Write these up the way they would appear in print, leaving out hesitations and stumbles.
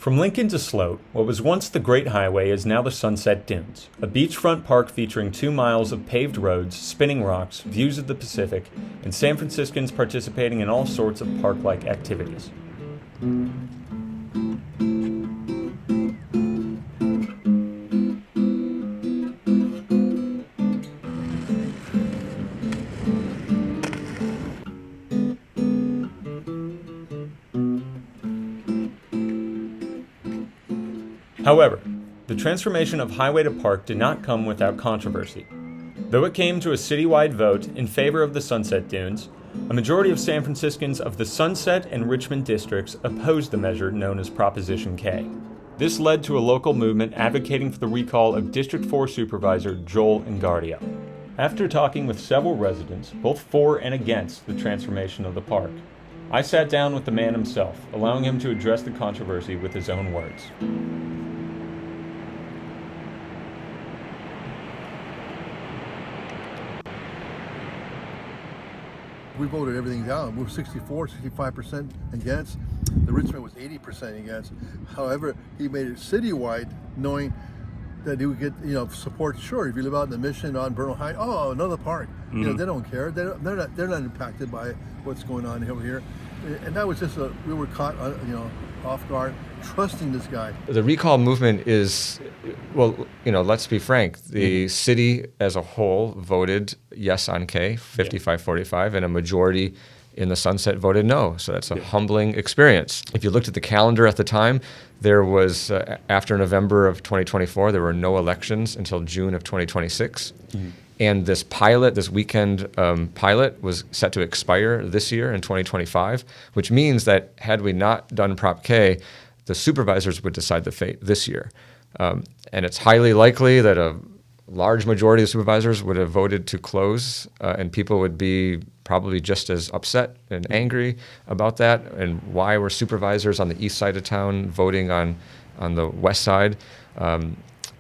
From Lincoln to Sloat, what was once the Great Highway is now the Sunset Dunes, a beachfront park featuring 2 miles of paved roads, spinning rocks, views of the Pacific, and San Franciscans participating in all sorts of park-like activities. However, the transformation of highway to park did not come without controversy. Though it came to a citywide vote in favor of the Sunset Dunes, a majority of San Franciscans of the Sunset and Richmond districts opposed the measure known as Proposition K. This led to a local movement advocating for the recall of District 4 Supervisor Joel Engardio. After talking with several residents, both for and against the transformation of the park, I sat down with the man himself, allowing him to address the controversy with his own words. We voted everything down. We were 65% against. The Richmond was 80% against. However, he made it citywide, knowing that he would get support. Sure, if you live out in the Mission on Bernal High, oh, another park. Mm-hmm. They don't care. They're not impacted by what's going on over here. And that was just we were caught off guard, trusting this guy. The recall movement is, well, let's be frank. The city as a whole voted yes on K, 55-45, and a majority in the Sunset voted no. So that's a humbling experience. If you looked at the calendar at the time, there was, after November of 2024, there were no elections until June of 2026. Mm-hmm. And this weekend pilot was set to expire this year in 2025, which means that had we not done Prop K, the supervisors would decide the fate this year. And it's highly likely that a large majority of supervisors would have voted to close, and people would be probably just as upset and angry about that. And why were supervisors on the east side of town voting on the west side?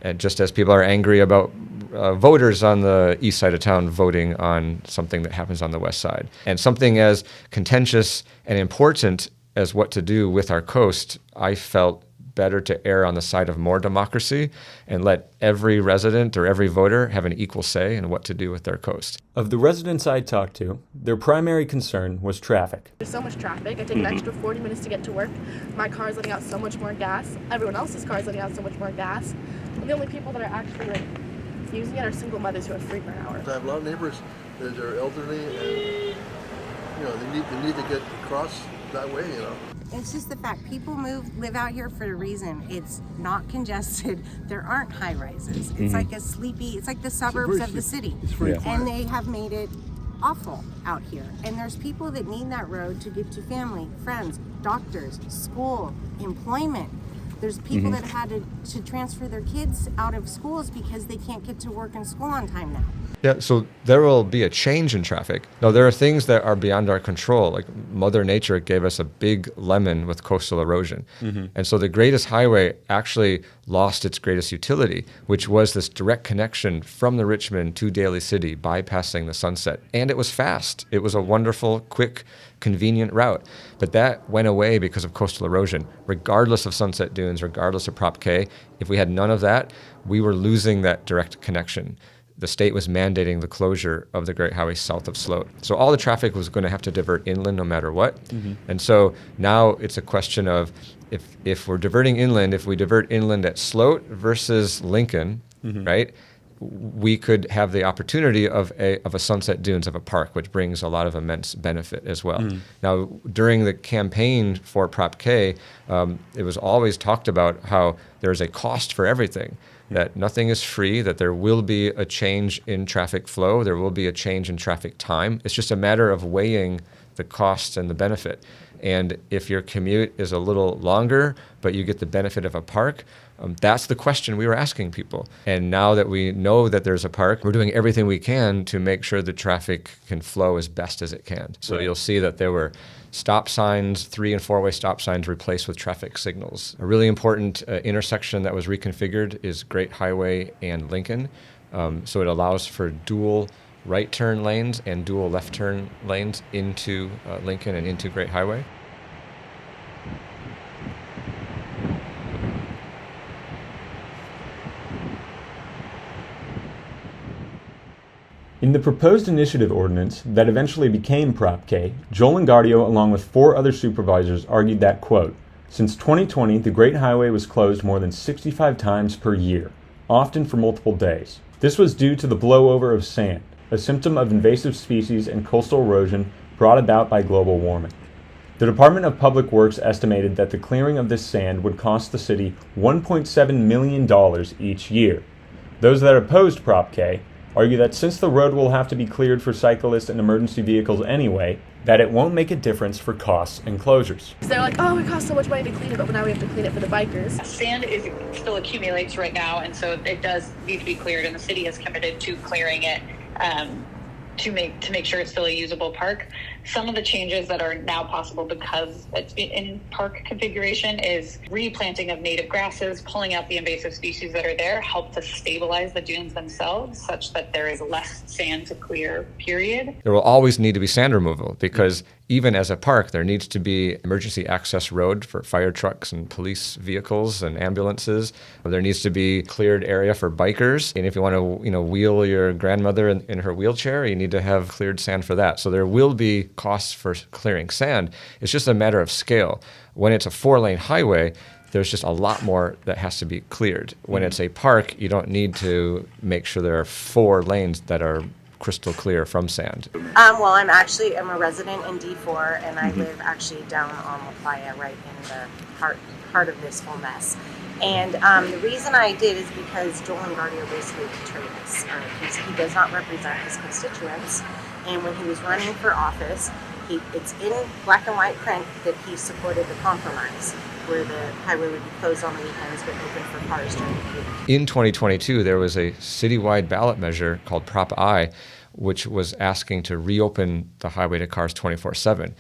And just as people are angry about voters on the east side of town voting on something that happens on the west side. And something as contentious and important as what to do with our coast, I felt better to err on the side of more democracy and let every resident or every voter have an equal say in what to do with their coast. Of the residents I talked to, their primary concern was traffic. There's so much traffic. I take an extra 40 minutes to get to work. My car is letting out so much more gas. Everyone else's car is letting out so much more gas. And the only people that are actually using it are single mothers who have free per hour. I have a lot of neighbors that are elderly and they need to get across that way. It's just the fact people live out here for a reason. It's not congested. There aren't high rises. It's like it's like the suburbs of the city. And they have made it awful out here. And there's people that need that road to get to family, friends, doctors, school, employment. There's people that had to transfer their kids out of schools because they can't get to work and school on time now. Yeah, so there will be a change in traffic. Now, there are things that are beyond our control. Like Mother Nature gave us a big lemon with coastal erosion. And so the greatest highway actually lost its greatest utility, which was this direct connection from the Richmond to Daly City, bypassing the Sunset. And it was fast. It was a wonderful, quick, convenient route. But that went away because of coastal erosion. Regardless of Sunset Dunes, regardless of Prop K, if we had none of that, we were losing that direct connection. The state was mandating the closure of the Great Highway south of Sloat. So all the traffic was going to have to divert inland no matter what. And so now it's a question of if we're diverting inland, if we divert inland at Sloat versus Lincoln, right, we could have the opportunity of a Sunset Dunes, of a park, which brings a lot of immense benefit as well. Now, during the campaign for Prop K, it was always talked about how there's a cost for everything, that nothing is free, that there will be a change in traffic flow, there will be a change in traffic time. It's just a matter of weighing the cost and the benefit. And if your commute is a little longer, but you get the benefit of a park, that's the question we were asking people. And now that we know that there's a park, we're doing everything we can to make sure the traffic can flow as best as it can. So you'll see that there were stop signs, 3- and 4-way stop signs replaced with traffic signals. A really important intersection that was reconfigured is Great Highway and Lincoln. So it allows for dual right turn lanes and dual left turn lanes into Lincoln and into Great Highway. In the proposed initiative ordinance that eventually became Prop K, Joel Engardio, along with 4 other supervisors, argued that, quote, since 2020, the Great Highway was closed more than 65 times per year, often for multiple days. This was due to the blowover of sand, a symptom of invasive species and coastal erosion brought about by global warming. The Department of Public Works estimated that the clearing of this sand would cost the city $1.7 million each year. Those that opposed Prop K argue that since the road will have to be cleared for cyclists and emergency vehicles anyway, that it won't make a difference for costs and closures. They're like, oh, it costs so much money to clean it, but now we have to clean it for the bikers. Sand still accumulates right now, and so it does need to be cleared, and the city is committed to clearing it to make sure it's still a usable park. Some of the changes that are now possible because it's in park configuration is replanting of native grasses, pulling out the invasive species that are there, help to stabilize the dunes themselves such that there is less sand to clear, period. There will always need to be sand removal because even as a park, there needs to be emergency access road for fire trucks and police vehicles and ambulances. There needs to be cleared area for bikers. And if you want to, wheel your grandmother in her wheelchair, you need to have cleared sand for that. So there will be costs for clearing sand. It's just a matter of scale. When it's a 4-lane highway, there's just a lot more that has to be cleared. When it's a park, you don't need to make sure there are 4 lanes that are crystal clear from sand. Well, I'm a resident in D4, and I live actually down on La Playa, right in the heart of this whole mess. And the reason I did is because Joel Engardio basically betrayed us. He does not represent his constituents, and when he was running for office, it's in black and white print that he supported the compromise, where the highway would be closed on the weekends but open for cars during the week. In 2022, there was a citywide ballot measure called Prop I, which was asking to reopen the highway to cars 24/7,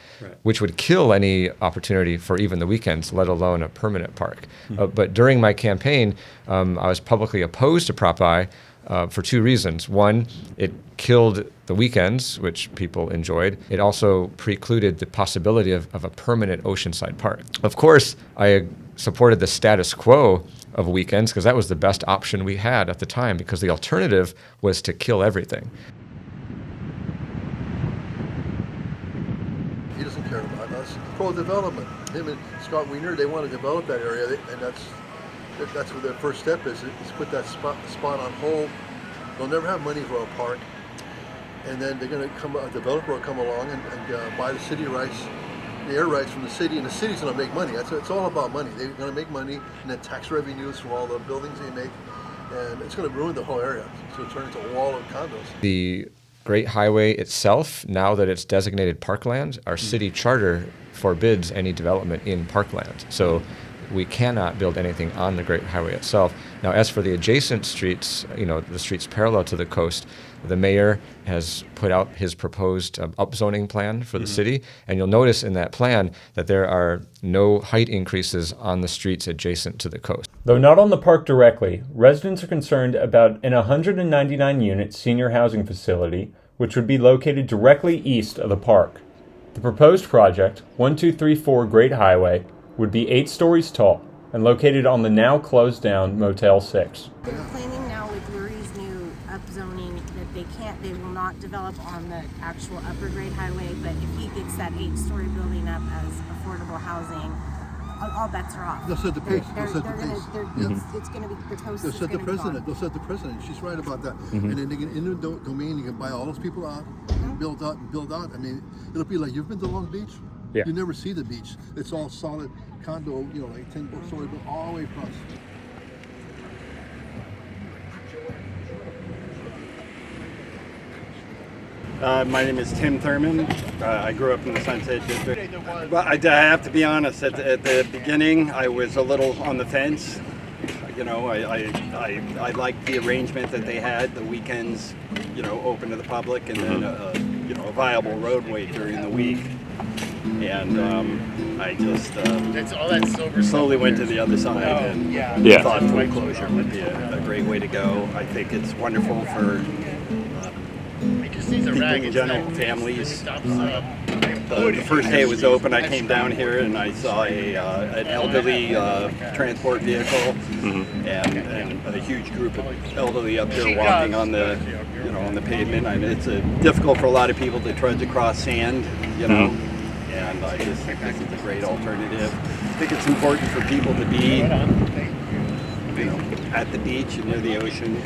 which would kill any opportunity for even the weekends, let alone a permanent park. But during my campaign, I was publicly opposed to Prop I for 2 reasons. One, it killed the weekends, which people enjoyed. It also precluded the possibility of a permanent oceanside park. Of course, I supported the status quo of weekends because that was the best option we had at the time, because the alternative was to kill everything. He doesn't care about us. Pro-development. Him and Scott Wiener, they want to develop that area, and that's what their first step is put that spot on hold. They'll never have money for a park, and then a developer will come along and buy the city rights, the air rights from the city, and the city's going to make money. It's all about money. They're going to make money, and then tax revenues from all the buildings they make, and it's going to ruin the whole area. It's going to turn into a wall of condos. The Great Highway itself, now that it's designated parkland, our city charter forbids any development in parkland. So we cannot build anything on the Great Highway itself. Now, as for the adjacent streets, the streets parallel to the coast, the mayor has put out his proposed upzoning plan for the city, and you'll notice in that plan that there are no height increases on the streets adjacent to the coast. Though not on the park directly, residents are concerned about an 199-unit senior housing facility, which would be located directly east of the park. The proposed project, 1234 Great Highway, would be 8 stories tall and located on the now closed down Motel 6. They're planning now with Lurie's new upzoning that they will not develop on the actual upper grade highway, but if he gets that 8-story building up as affordable housing, all bets are off. They'll set the pace. It's going to be the coast. They'll set the precedent. They'll set the precedent. She's right about that. And then they can, in the domain, you can buy all those people out, build out. I mean, it'll be like, you've been to Long Beach? Yeah. You never see the beach. It's all solid condo, like 10-story, but all the way across. My name is Tim Thurman. I grew up in the Sunset District. But I have to be honest, at the beginning, I was a little on the fence. I liked the arrangement that they had, the weekends, open to the public, and then a viable roadway during the week. And I just slowly went to the other side and thought full closure would be a great way to go. I think it's wonderful for people in general, families. The first day it was open, I came down here and I saw an elderly transport vehicle and a huge group of elderly up there walking on the pavement. I mean, it's difficult for a lot of people to trudge across sand, and I just think this is a great alternative. I think it's important for people to be, at the beach and near the ocean.